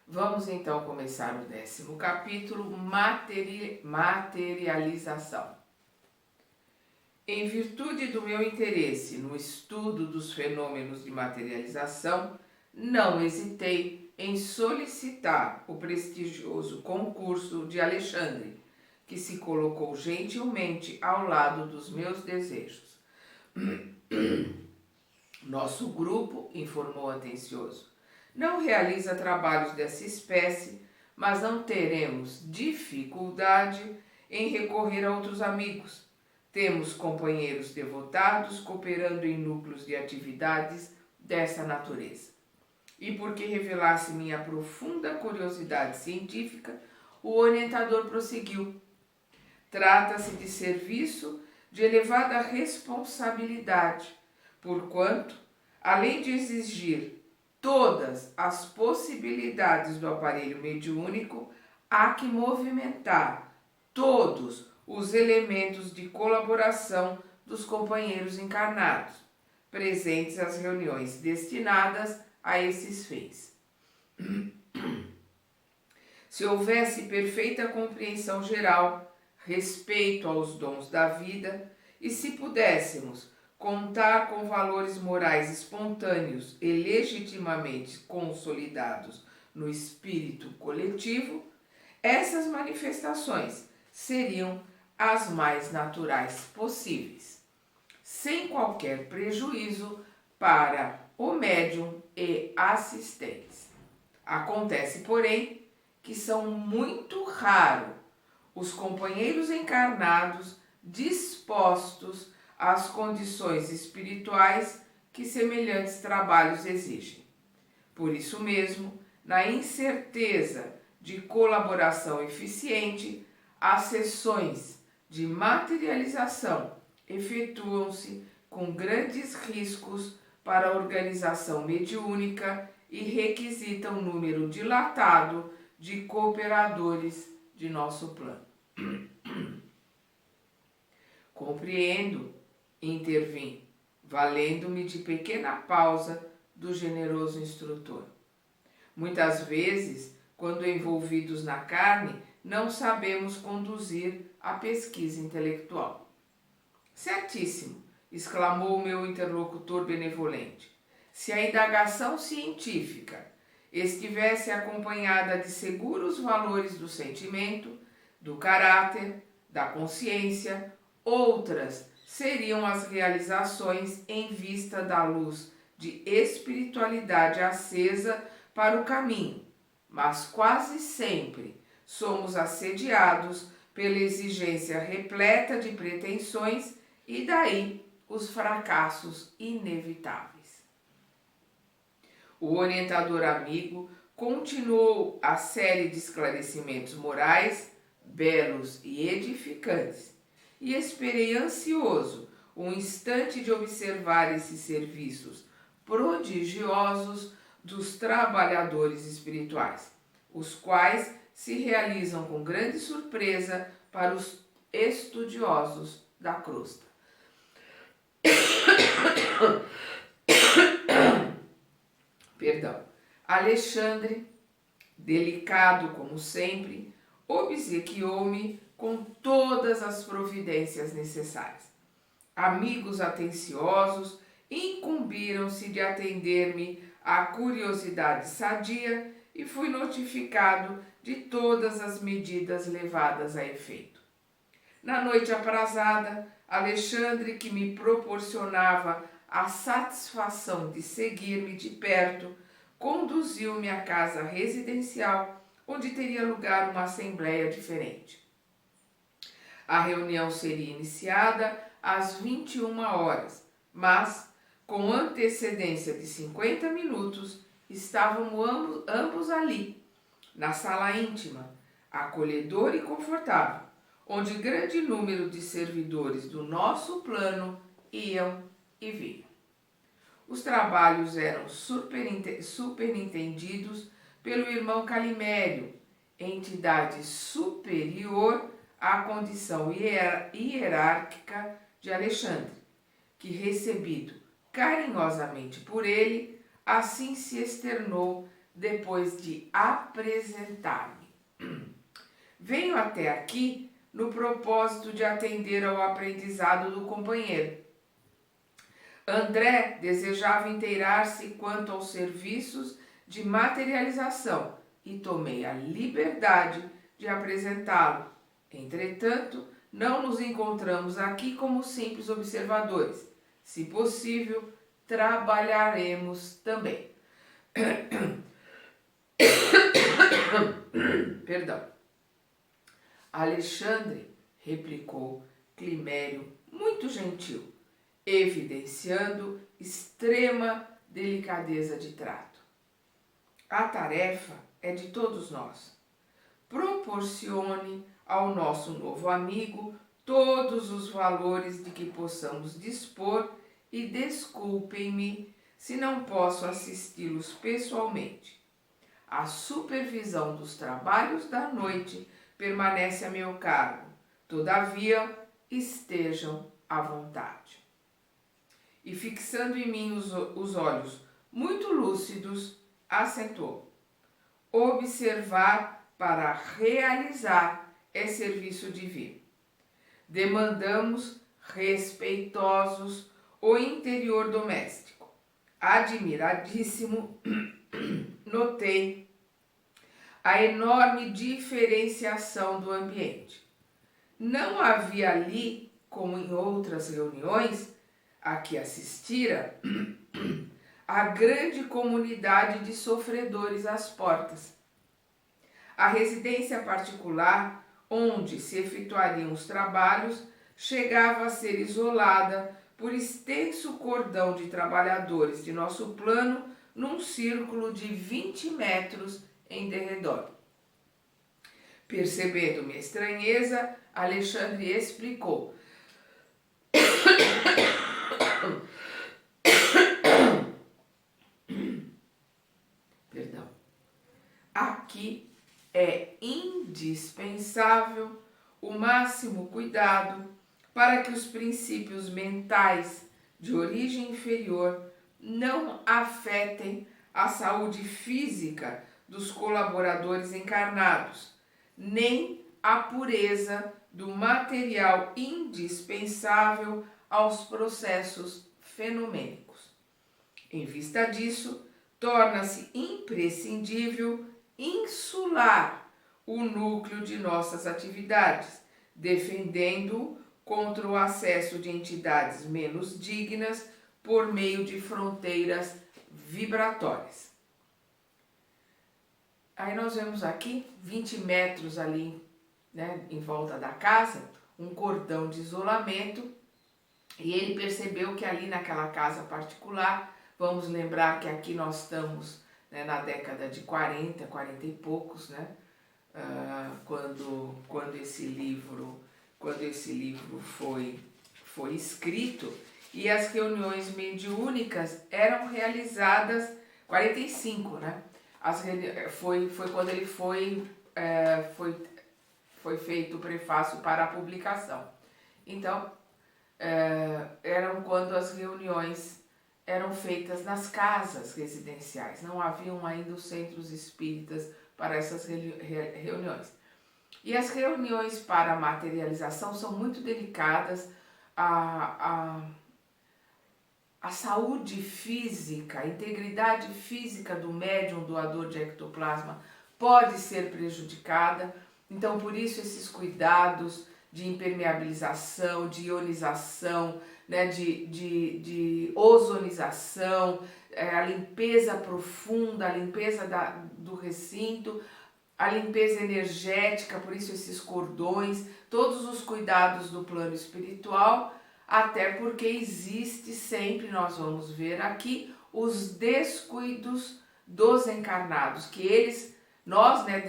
Vamos então começar o 10º capítulo, materialização. Em virtude do meu interesse no estudo dos fenômenos de materialização, não hesitei em solicitar o prestigioso concurso de Alexandre, que se colocou gentilmente ao lado dos meus desejos. Nosso grupo, informou atencioso, não realiza trabalhos dessa espécie, mas não teremos dificuldade em recorrer a outros amigos. Temos companheiros devotados cooperando em núcleos de atividades dessa natureza. E porque revelasse minha profunda curiosidade científica, o orientador prosseguiu. Trata-se de serviço de elevada responsabilidade, porquanto, além de exigir todas as possibilidades do aparelho mediúnico, há que movimentar todos os elementos de colaboração dos companheiros encarnados, presentes às reuniões destinadas a esses fins. Se houvesse perfeita compreensão geral, respeito aos dons da vida, e se pudéssemos contar com valores morais espontâneos e legitimamente consolidados no espírito coletivo, essas manifestações seriam as mais naturais possíveis, sem qualquer prejuízo para o médium e assistentes. Acontece, porém, que são muito raros os companheiros encarnados dispostos às condições espirituais que semelhantes trabalhos exigem. Por isso mesmo, na incerteza de colaboração eficiente, as sessões de materialização efetuam-se com grandes riscos para a organização mediúnica e requisitam um número dilatado de cooperadores de nosso plano. Compreendo, intervim, valendo-me de pequena pausa do generoso instrutor. Muitas vezes, quando envolvidos na carne, não sabemos conduzir a pesquisa intelectual. Certíssimo, exclamou o meu interlocutor benevolente. Se a indagação científica estivesse acompanhada de seguros valores do sentimento, do caráter, da consciência, outras seriam as realizações em vista da luz de espiritualidade acesa para o caminho, mas quase sempre somos assediados pela exigência repleta de pretensões e daí os fracassos inevitáveis. O orientador amigo continuou a série de esclarecimentos morais, belos e edificantes, e esperei ansioso um instante de observar esses serviços prodigiosos dos trabalhadores espirituais, os quais se realizam com grande surpresa para os estudiosos da crosta. Perdão. Alexandre, delicado como sempre, obsequiou-me com todas as providências necessárias. Amigos atenciosos incumbiram-se de atender-me à curiosidade sadia e fui notificado de todas as medidas levadas a efeito. Na noite aprazada, Alexandre, que me proporcionava a satisfação de seguir-me de perto, conduziu-me à casa residencial, onde teria lugar uma assembleia diferente. A reunião seria iniciada às 21 horas, mas, com antecedência de 50 minutos, estávamos ambos ali, na sala íntima, acolhedora e confortável, onde grande número de servidores do nosso plano iam e vinham. Os trabalhos eram superintendidos pelo irmão Calimério, entidade superior à condição hierárquica de Alexandre, que, recebido carinhosamente por ele, assim se externou depois de apresentar-me. Venho até aqui no propósito de atender ao aprendizado do companheiro. André desejava inteirar-se quanto aos serviços de materialização e tomei a liberdade de apresentá-lo. Entretanto, não nos encontramos aqui como simples observadores. Se possível, trabalharemos também. Perdão. Alexandre, replicou Climério, muito gentil, evidenciando extrema delicadeza de trato. A tarefa é de todos nós. Proporcione ao nosso novo amigo todos os valores de que possamos dispor e desculpem-me se não posso assisti-los pessoalmente. A supervisão dos trabalhos da noite permanece a meu cargo. Todavia, estejam à vontade. E fixando em mim os olhos muito lúcidos, acentuou. Observar para realizar é serviço divino. Demandamos respeitosos o interior doméstico. Admiradíssimo, notei a enorme diferenciação do ambiente. Não havia ali, como em outras reuniões a que assistira, a grande comunidade de sofredores às portas. A residência particular, onde se efetuariam os trabalhos, chegava a ser isolada por extenso cordão de trabalhadores de nosso plano num círculo de 20 metros em derredor. Percebendo minha estranheza, Alexandre explicou. Perdão. Aqui é indispensável o máximo cuidado para que os princípios mentais de origem inferior não afetem a saúde física dos colaboradores encarnados, nem a pureza do material indispensável aos processos fenomênicos. Em vista disso, torna-se imprescindível insular o núcleo de nossas atividades, defendendo-o contra o acesso de entidades menos dignas por meio de fronteiras vibratórias. Aí nós vemos aqui 20 metros ali, né, em volta da casa, um cordão de isolamento, e ele percebeu que ali naquela casa particular, vamos lembrar que aqui nós estamos, né, na década de 40 e poucos, né, quando esse livro foi escrito, e as reuniões mediúnicas eram realizadas 45, né? Foi quando ele foi feito o prefácio para a publicação. Então, eram quando as reuniões eram feitas nas casas residenciais. Não haviam ainda os centros espíritas para essas reuniões. E as reuniões para a materialização são muito delicadas. A saúde física, a integridade física do médium doador de ectoplasma pode ser prejudicada. Então, por isso, esses cuidados de impermeabilização, de ionização, né, de ozonização, a limpeza profunda, a limpeza do recinto, a limpeza energética, por isso esses cordões, todos os cuidados do plano espiritual, até porque existe sempre, nós vamos ver aqui, os descuidos dos encarnados, que eles, nós, né,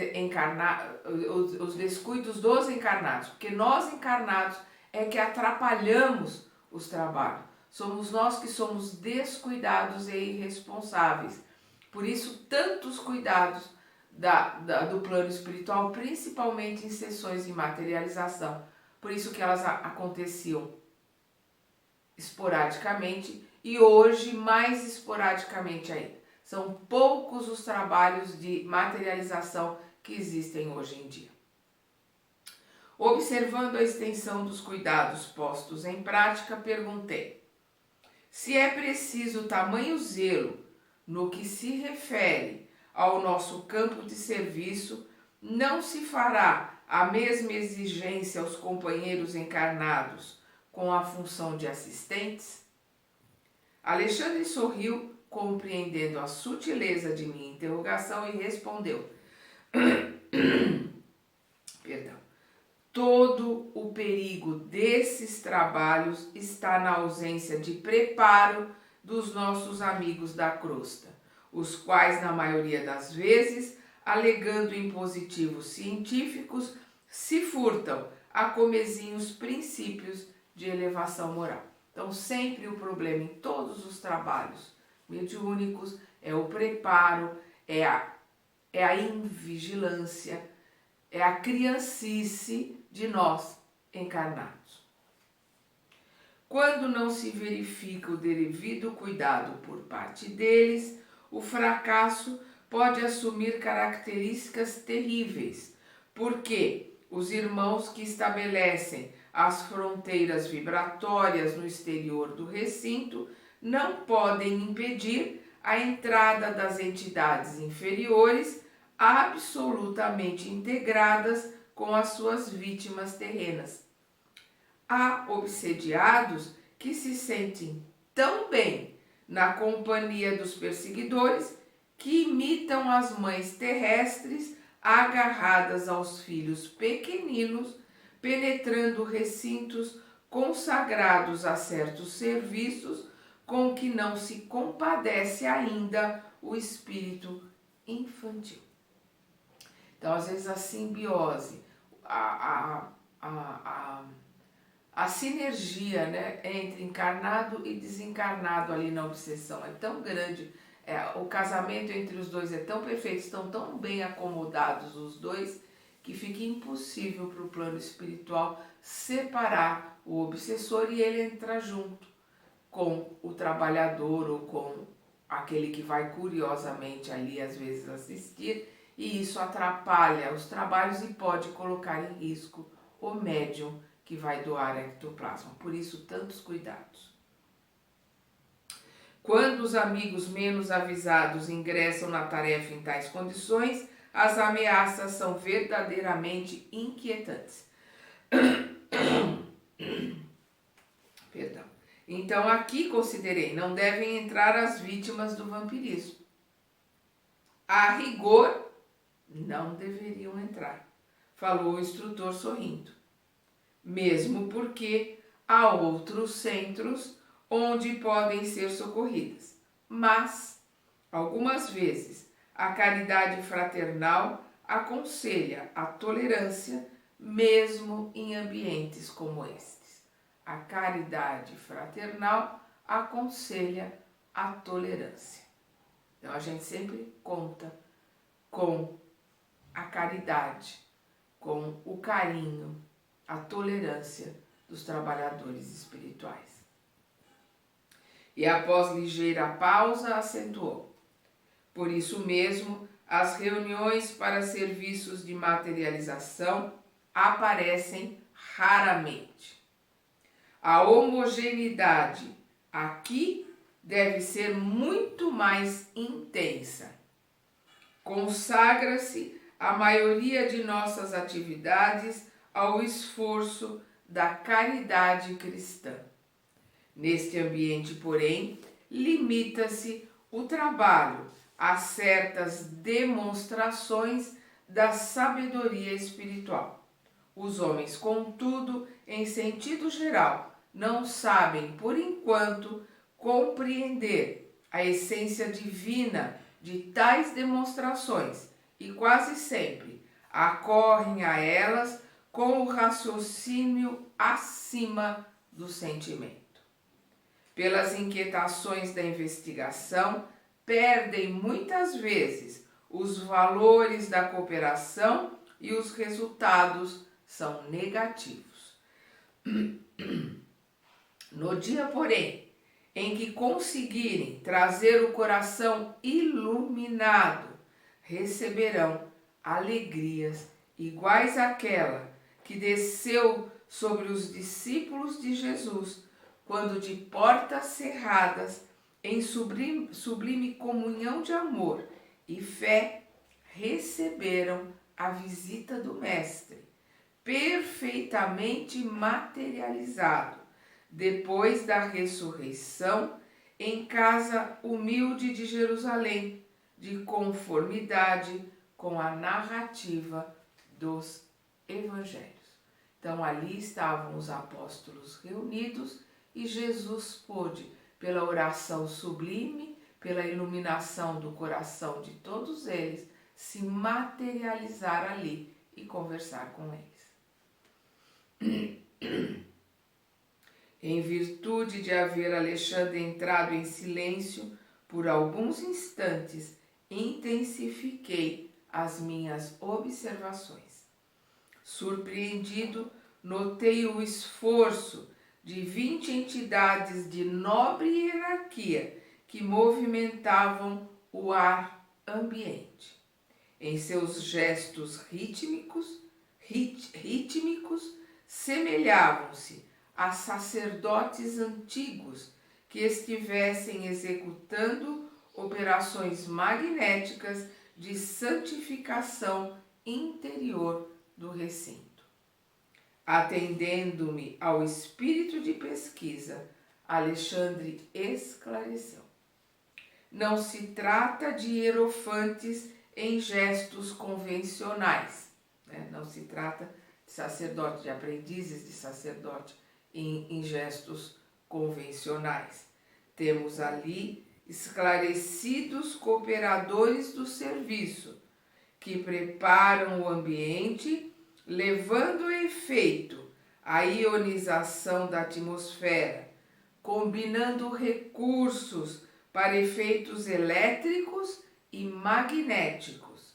os descuidos dos encarnados, porque nós encarnados é que atrapalhamos os trabalhos, somos nós que somos descuidados e irresponsáveis, por isso tantos cuidados do plano espiritual, principalmente em sessões de materialização, por isso que elas aconteciam esporadicamente e hoje mais esporadicamente ainda. São poucos os trabalhos de materialização que existem hoje em dia. Observando a extensão dos cuidados postos em prática, perguntei: se é preciso tamanho zelo no que se refere ao nosso campo de serviço, não se fará a mesma exigência aos companheiros encarnados com a função de assistentes? Alexandre sorriu, compreendendo a sutileza de minha interrogação, e respondeu: Perdão. Todo o perigo desses trabalhos está na ausência de preparo dos nossos amigos da crosta, os quais, na maioria das vezes, alegando impositivos científicos, se furtam a comezinhos princípios de elevação moral. Então, sempre o problema em todos os trabalhos mediúnicos é o preparo, é a invigilância, é a criancice de nós encarnados. Quando não se verifica o devido cuidado por parte deles, o fracasso pode assumir características terríveis, porque os irmãos que estabelecem as fronteiras vibratórias no exterior do recinto não podem impedir a entrada das entidades inferiores absolutamente integradas com as suas vítimas terrenas. Há obsediados que se sentem tão bem na companhia dos perseguidores que imitam as mães terrestres agarradas aos filhos pequeninos, penetrando recintos consagrados a certos serviços com que não se compadece ainda o espírito infantil. Então, às vezes, a simbiose, a sinergia, né, entre encarnado e desencarnado ali na obsessão é tão grande, o casamento entre os dois é tão perfeito, estão tão bem acomodados os dois, que fica impossível para o plano espiritual separar o obsessor e ele entrar junto com o trabalhador ou com aquele que vai curiosamente ali às vezes assistir, e isso atrapalha os trabalhos e pode colocar em risco o médium que vai doar ectoplasma. Por isso, tantos cuidados. Quando os amigos menos avisados ingressam na tarefa em tais condições, as ameaças são verdadeiramente inquietantes. Perdão. Então, aqui considerei, não devem entrar as vítimas do vampirismo. A rigor, não deveriam entrar, falou o instrutor sorrindo. Mesmo porque há outros centros onde podem ser socorridas. Mas, algumas vezes, a caridade fraternal aconselha a tolerância, mesmo em ambientes como estes. A caridade fraternal aconselha a tolerância. Então, a gente sempre conta com a caridade, com o carinho, a tolerância dos trabalhadores espirituais. E após ligeira pausa, acentuou: por isso mesmo, as reuniões para serviços de materialização aparecem raramente. A homogeneidade aqui deve ser muito mais intensa. Consagra-se a maioria de nossas atividades ao esforço da caridade cristã. Neste ambiente, porém, limita-se o trabalho a certas demonstrações da sabedoria espiritual. Os homens, contudo, em sentido geral, não sabem, por enquanto, compreender a essência divina de tais demonstrações e quase sempre acorrem a elas com o raciocínio acima do sentimento. Pelas inquietações da investigação, perdem muitas vezes os valores da cooperação e os resultados são negativos. No dia, porém, em que conseguirem trazer o coração iluminado, receberão alegrias iguais àquela que desceu sobre os discípulos de Jesus, quando de portas cerradas, em sublime comunhão de amor e fé, receberam a visita do Mestre, perfeitamente materializado, depois da ressurreição, em casa humilde de Jerusalém, de conformidade com a narrativa dos evangelhos. Então ali estavam os apóstolos reunidos e Jesus pôde, pela oração sublime, pela iluminação do coração de todos eles, se materializar ali e conversar com eles. Em virtude de haver Alexandre entrado em silêncio por alguns instantes, intensifiquei as minhas observações. Surpreendido, notei o esforço de 20 entidades de nobre hierarquia que movimentavam o ar ambiente. Em seus gestos rítmicos semelhavam-se a sacerdotes antigos que estivessem executando operações magnéticas de santificação interior do recinto. Atendendo-me ao espírito de pesquisa, Alexandre esclareceu. Não se trata de hierofantes em gestos convencionais, né? Não se trata de sacerdote, de aprendizes de sacerdote em gestos convencionais. Temos ali esclarecidos cooperadores do serviço, que preparam o ambiente, levando a efeito a ionização da atmosfera, combinando recursos para efeitos elétricos e magnéticos.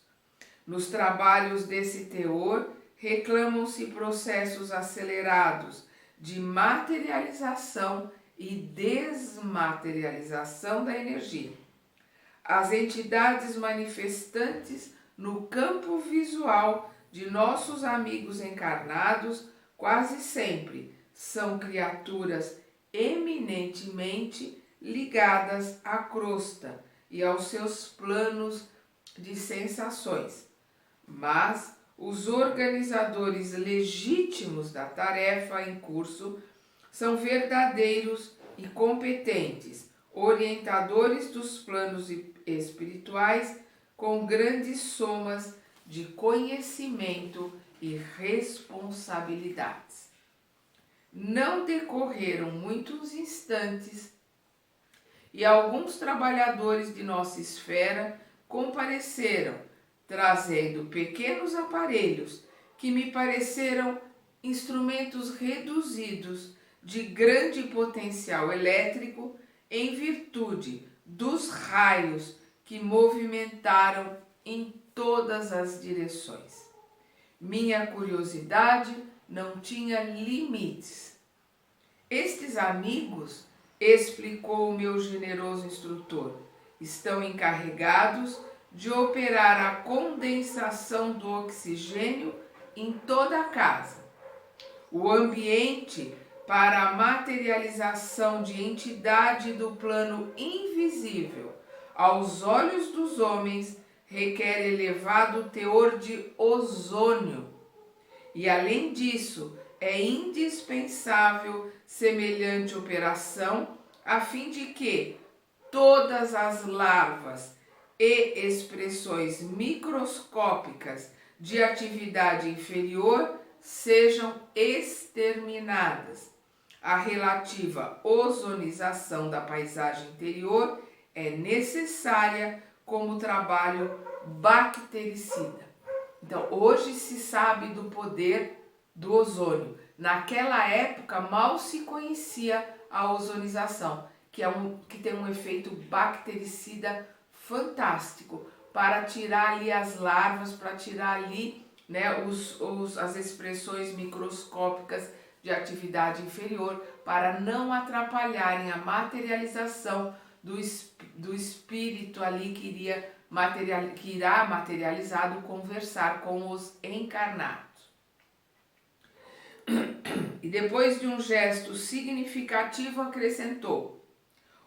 Nos trabalhos desse teor, reclamam-se processos acelerados de materialização e desmaterialização da energia. As entidades manifestantes no campo visual de nossos amigos encarnados quase sempre são criaturas eminentemente ligadas à crosta e aos seus planos de sensações. Mas os organizadores legítimos da tarefa em curso são verdadeiros e competentes orientadores dos planos espirituais com grandes somas de conhecimento e responsabilidades. Não decorreram muitos instantes e alguns trabalhadores de nossa esfera compareceram, trazendo pequenos aparelhos que me pareceram instrumentos reduzidos de grande potencial elétrico em virtude dos raios que movimentaram em todas as direções. Minha curiosidade não tinha limites. Estes amigos, explicou o meu generoso instrutor, estão encarregados de operar a condensação do oxigênio em toda a casa. O ambiente para a materialização de entidade do plano invisível aos olhos dos homens requer elevado teor de ozônio e, além disso, é indispensável semelhante operação a fim de que todas as larvas e expressões microscópicas de atividade inferior sejam exterminadas. A relativa ozonização da paisagem interior é necessária como trabalho bactericida. Então, hoje se sabe do poder do ozônio. Naquela época mal se conhecia a ozonização, que tem um efeito bactericida fantástico para tirar ali as larvas, para tirar ali, né, as expressões microscópicas de atividade inferior, para não atrapalharem a materialização do espírito ali que irá materializado conversar com os encarnados. E depois de um gesto significativo acrescentou: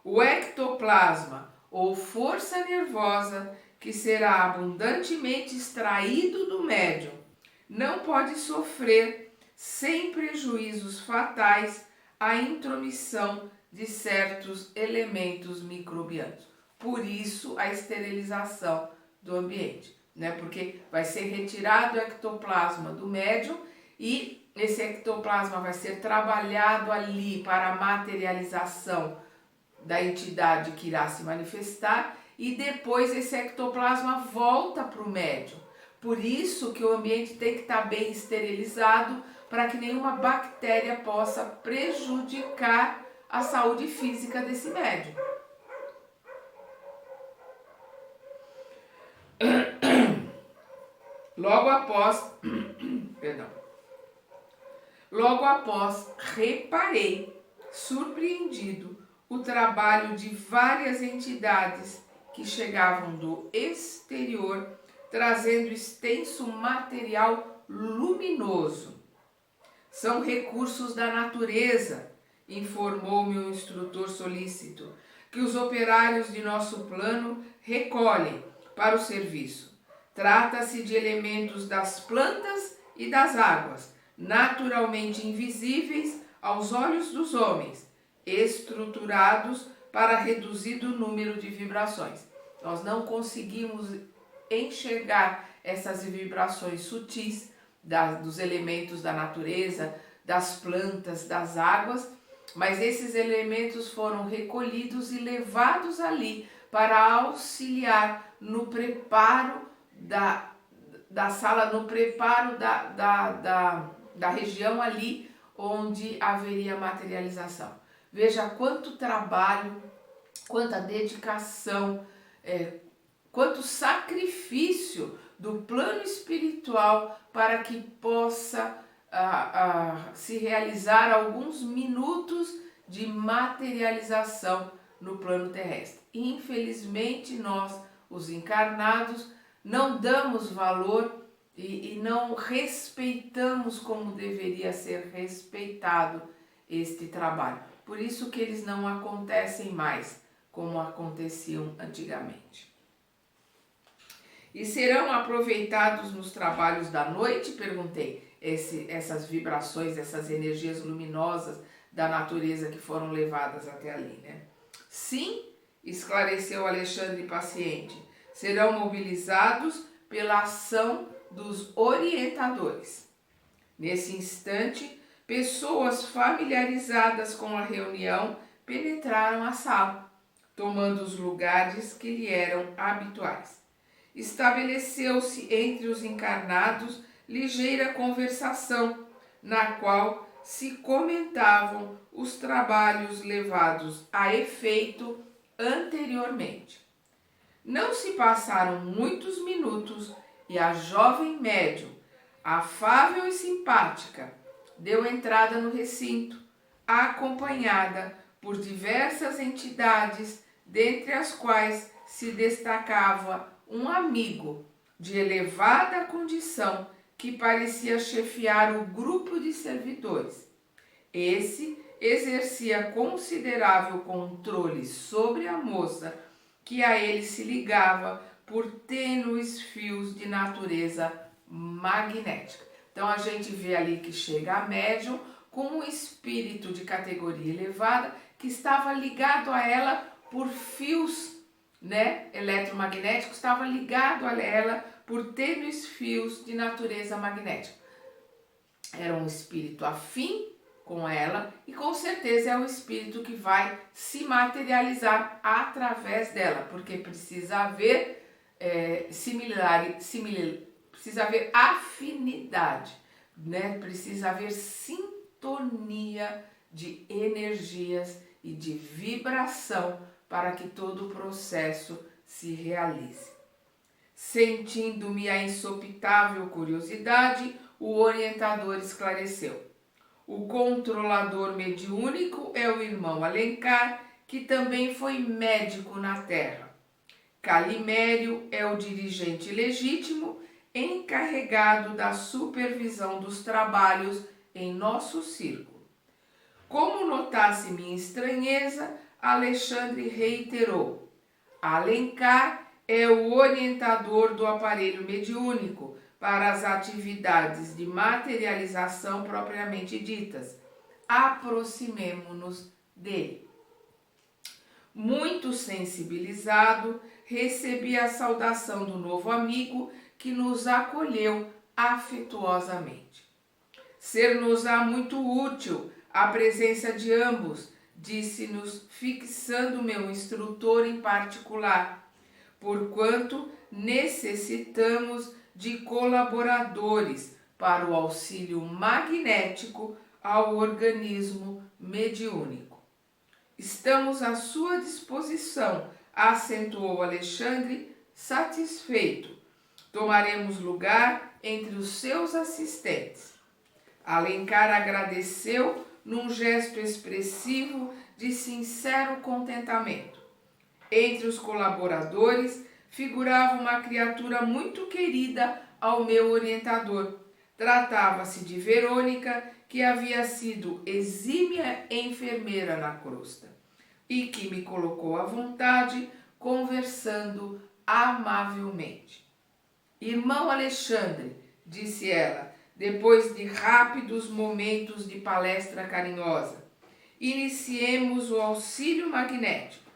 o ectoplasma, ou força nervosa, que será abundantemente extraído do médium, não pode sofrer, sem prejuízos fatais, a intromissão de certos elementos microbianos. Por isso, a esterilização do ambiente, né? Porque vai ser retirado o ectoplasma do médium e esse ectoplasma vai ser trabalhado ali para a materialização da entidade que irá se manifestar e depois esse ectoplasma volta para o médium. Por isso que o ambiente tem que estar bem esterilizado para que nenhuma bactéria possa prejudicar a saúde física desse médium. Logo após, reparei, surpreendido, o trabalho de várias entidades que chegavam do exterior, trazendo extenso material luminoso. São recursos da natureza, informou-me o instrutor solícito, que os operários de nosso plano recolhem para o serviço. Trata-se de elementos das plantas e das águas, naturalmente invisíveis aos olhos dos homens, estruturados para reduzido número de vibrações. Nós não conseguimos enxergar essas vibrações sutis dos elementos da natureza, das plantas, das águas, mas esses elementos foram recolhidos e levados ali para auxiliar no preparo da sala, no preparo da região ali onde haveria materialização. Veja quanto trabalho, quanta dedicação, quanto sacrifício do plano espiritual para que possa se realizar alguns minutos de materialização no plano terrestre. Infelizmente, nós, os encarnados, não damos valor e não respeitamos como deveria ser respeitado este trabalho. Por isso que eles não acontecem mais como aconteciam antigamente. E serão aproveitados nos trabalhos da noite? Perguntei. Essas vibrações, essas energias luminosas da natureza que foram levadas até ali, né? Sim, esclareceu Alexandre paciente, serão mobilizados pela ação dos orientadores. Nesse instante, pessoas familiarizadas com a reunião penetraram a sala, tomando os lugares que lhe eram habituais. Estabeleceu-se entre os encarnados ligeira conversação, na qual se comentavam os trabalhos levados a efeito anteriormente. Não se passaram muitos minutos e a jovem médium, afável e simpática, deu entrada no recinto, acompanhada por diversas entidades, dentre as quais se destacava um amigo de elevada condição que parecia chefiar o grupo de servidores. Esse exercia considerável controle sobre a moça, que a ele se ligava por tênues fios de natureza magnética. Então a gente vê ali que chega a médium com um espírito de categoria elevada que estava ligado a ela por fios, né, eletromagnéticos, estava ligado a ela por tênues fios de natureza magnética. Era um espírito afim com ela e com certeza é um espírito que vai se materializar através dela, porque precisa haver precisa haver afinidade, né? Precisa haver sintonia de energias e de vibração para que todo o processo se realize. Sentindo-me a insopitável curiosidade, o orientador esclareceu. O controlador mediúnico é o irmão Alencar, que também foi médico na Terra. Calimério é o dirigente legítimo encarregado da supervisão dos trabalhos em nosso círculo. Como notasse minha estranheza, Alexandre reiterou: Alencar é o orientador do aparelho mediúnico para as atividades de materialização propriamente ditas. Aproximemo-nos dele. Muito sensibilizado, recebi a saudação do novo amigo que nos acolheu afetuosamente. Ser-nos-á muito útil a presença de ambos, disse-nos, fixando meu instrutor em particular, porquanto necessitamos de colaboradores para o auxílio magnético ao organismo mediúnico. Estamos à sua disposição, acentuou Alexandre, satisfeito. Tomaremos lugar entre os seus assistentes. Alencar agradeceu num gesto expressivo de sincero contentamento. Entre os colaboradores figurava uma criatura muito querida ao meu orientador. Tratava-se de Verônica, que havia sido exímia enfermeira na crosta e que me colocou à vontade, conversando amavelmente. Irmão Alexandre, disse ela, depois de rápidos momentos de palestra carinhosa, iniciemos o auxílio magnético.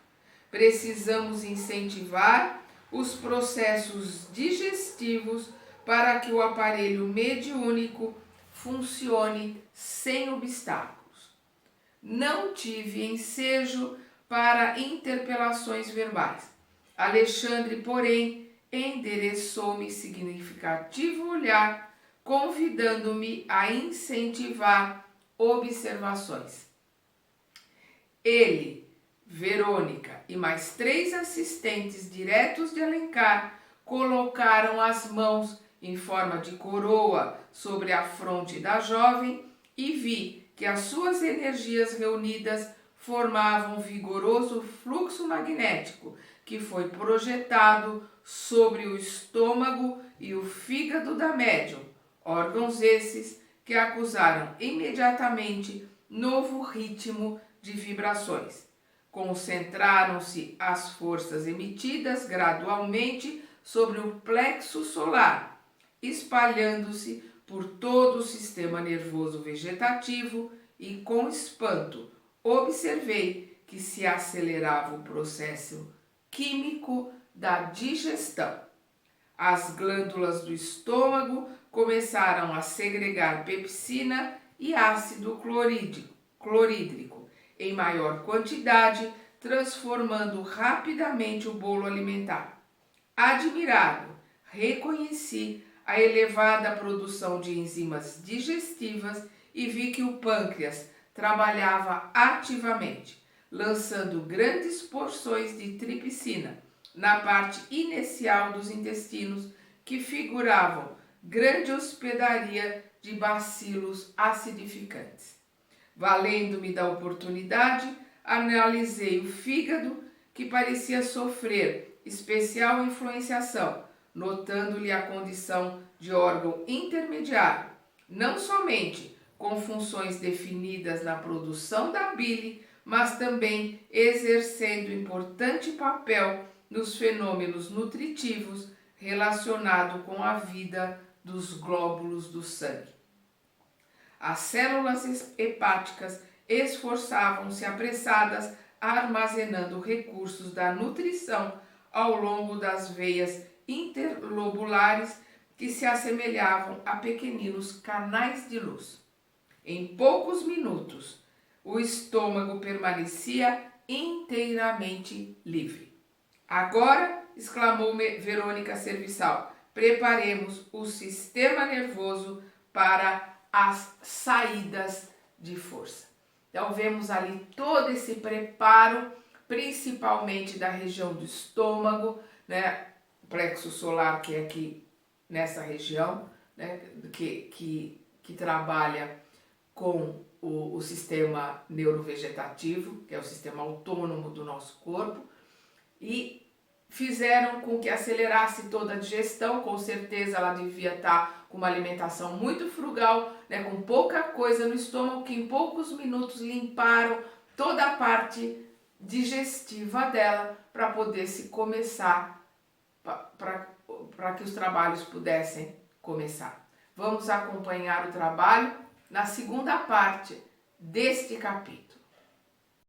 Precisamos incentivar os processos digestivos para que o aparelho mediúnico funcione sem obstáculos. Não tive ensejo para interpelações verbais. Alexandre, porém, endereçou-me significativo olhar, convidando-me a incentivar observações. Ele, Verônica e mais 3 assistentes diretos de Alencar colocaram as mãos em forma de coroa sobre a fronte da jovem e vi que as suas energias reunidas formavam um vigoroso fluxo magnético que foi projetado sobre o estômago e o fígado da médium, órgãos esses que acusaram imediatamente novo ritmo de vibrações. Concentraram-se as forças emitidas gradualmente sobre o plexo solar, espalhando-se por todo o sistema nervoso vegetativo e, com espanto, observei que se acelerava o processo químico da digestão. As glândulas do estômago começaram a segregar pepsina e ácido clorídrico em maior quantidade, transformando rapidamente o bolo alimentar. Admirado, reconheci a elevada produção de enzimas digestivas e vi que o pâncreas trabalhava ativamente, lançando grandes porções de tripsina na parte inicial dos intestinos, que figuravam grande hospedaria de bacilos acidificantes. Valendo-me da oportunidade, analisei o fígado, que parecia sofrer especial influenciação, notando-lhe a condição de órgão intermediário, não somente com funções definidas na produção da bile, mas também exercendo importante papel nos fenômenos nutritivos relacionados com a vida dos glóbulos do sangue. As células hepáticas esforçavam-se apressadas, armazenando recursos da nutrição ao longo das veias interlobulares que se assemelhavam a pequeninos canais de luz. Em poucos minutos, o estômago permanecia inteiramente livre. Agora, exclamou Verônica Serviçal, preparemos o sistema nervoso para as saídas de força. Então, vemos ali todo esse preparo, principalmente da região do estômago, né? O plexo solar, que é aqui nessa região, né? que trabalha com o sistema neurovegetativo, que é o sistema autônomo do nosso corpo, e fizeram com que acelerasse toda a digestão. Com certeza ela devia estar com uma alimentação muito frugal, né, com pouca coisa no estômago, que em poucos minutos limparam toda a parte digestiva dela para poder se começar, para que os trabalhos pudessem começar. Vamos acompanhar o trabalho na segunda parte deste capítulo.